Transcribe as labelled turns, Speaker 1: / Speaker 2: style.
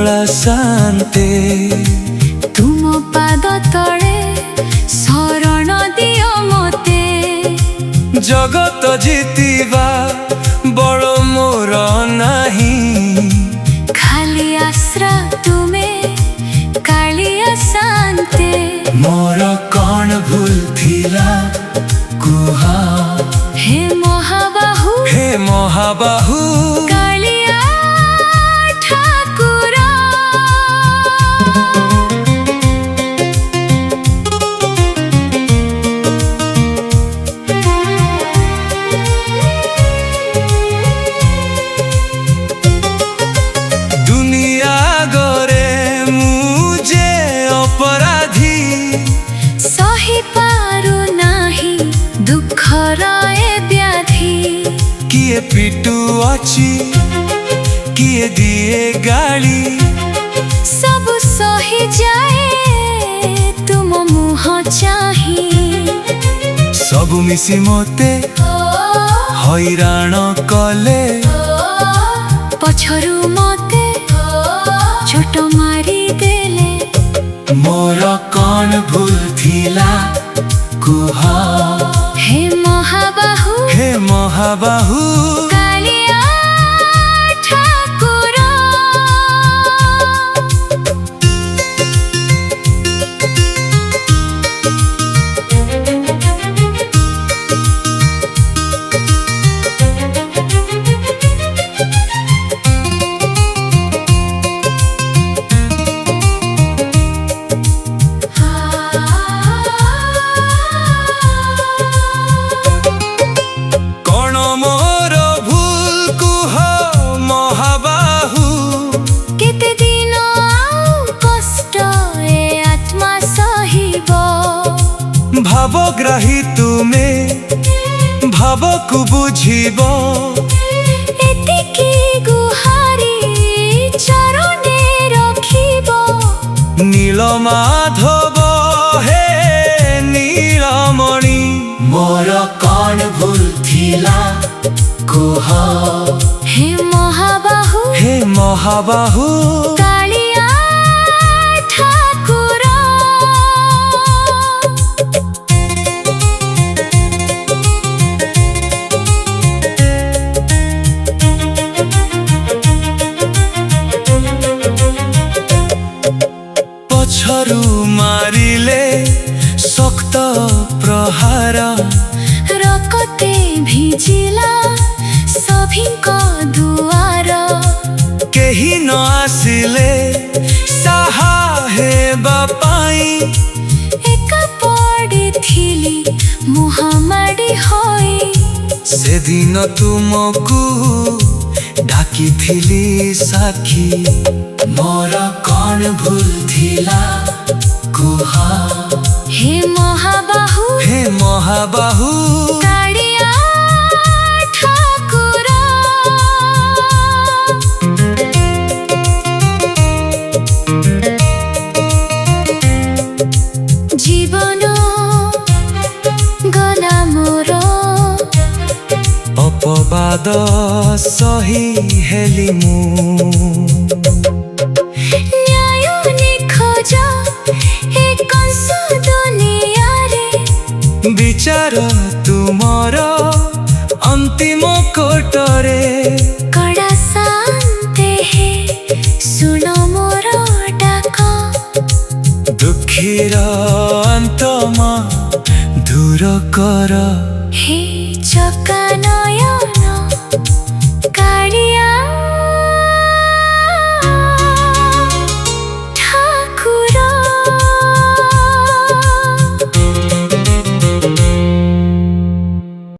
Speaker 1: दोला शांते
Speaker 2: तुम पाद तले शरण दियो मते
Speaker 1: जगत जीतिबा बड़ मोर नहीं
Speaker 2: खाली आश्रा तुमे कालिया शांते
Speaker 1: मोर कौन भूल थिला कुह
Speaker 2: हे महाबाहु
Speaker 1: हे महाबाहु
Speaker 2: कालिया ठाकुर
Speaker 1: दुनिया गरे मुझे अपराधी
Speaker 2: सही पारु नाही दुख रए व्याधि
Speaker 1: किए पिटू अच्छी किए दिए गाली
Speaker 2: सब सही जाए तुम मुह चाही
Speaker 1: सब मिसी मते हैरान कले
Speaker 2: पछरु मते छोट मारी देले
Speaker 1: मोर कौन भूल थिला कुह
Speaker 2: हे महाबाहु
Speaker 1: हे महाबाहु
Speaker 2: कालिया ठाकुर
Speaker 1: कौन मोर भूल कुह महाबाहु
Speaker 2: केते दिन आउ कष्ट ए आत्मा सहिब
Speaker 1: भावग्राही तुमे भाव को बुझिब
Speaker 2: एतिकी गुहारी चरणे रखिब
Speaker 1: नील माधव हे नीलमणि मोर कौन भूल थिला कुह
Speaker 2: हे महाबाहु
Speaker 1: हे महाबाहु
Speaker 2: कालिया ठाकुर
Speaker 1: पछरु मारिले शक्त प्रहार
Speaker 2: रकते भिजिला सभिंक दुआर
Speaker 1: केही न आसिले साहा हेबा पाई
Speaker 2: एका पडिथिली मुहामाडी होई
Speaker 1: से दिन तुमको डाकी थिली साखी मोर कौन भूल थिला कुह
Speaker 2: हे महाबाहु
Speaker 1: हे महाबाहु
Speaker 2: कालिया ठाकुर जीवन गला मोर
Speaker 1: अपवाद सही हेली मु
Speaker 2: न्याय निखोज ए कंस दुनिया रे
Speaker 1: विचार तुमर अंतिम कोटरे
Speaker 2: कड़ा शांते हे सुन मोर डाक
Speaker 1: दुखीर अंतमा दूर कर
Speaker 2: हे चका